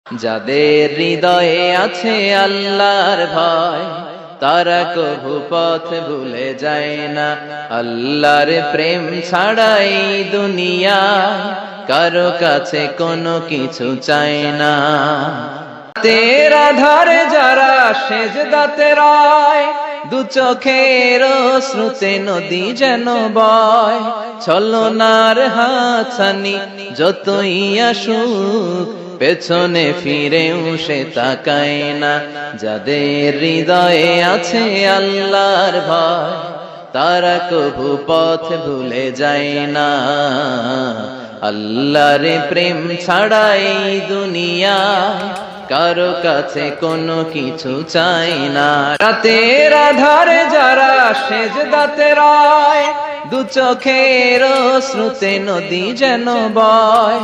যাদের হৃদয়ে আছে আল্লাহর ভয়, তারা কভু পথ ভুলে যায় না। আল্লাহর প্রেম ছাড়াই দুনিয়ায় কারো কাছে কোনো কিছু চায় না। তেরা ধারে যারা সেজদাতে রায়, দু চোখের শ্রুতে নদী যেন বয়। ছলনার হাতছানি যতই আসুক, পেছনে ফিরেও সে তাকায় না। যাদের হৃদয়ে আছে আল্লাহর ভয়, তারা কভু পথ ভুলে যায় না। আল্লাহর প্রেম ছাড়াই দুনিয়া কারো কাছে কোনো কিছু চাই না। রাতের আধারে যারা সেজদাতে রায়, দু চোখের শ্রুতে নদী যেন বয়।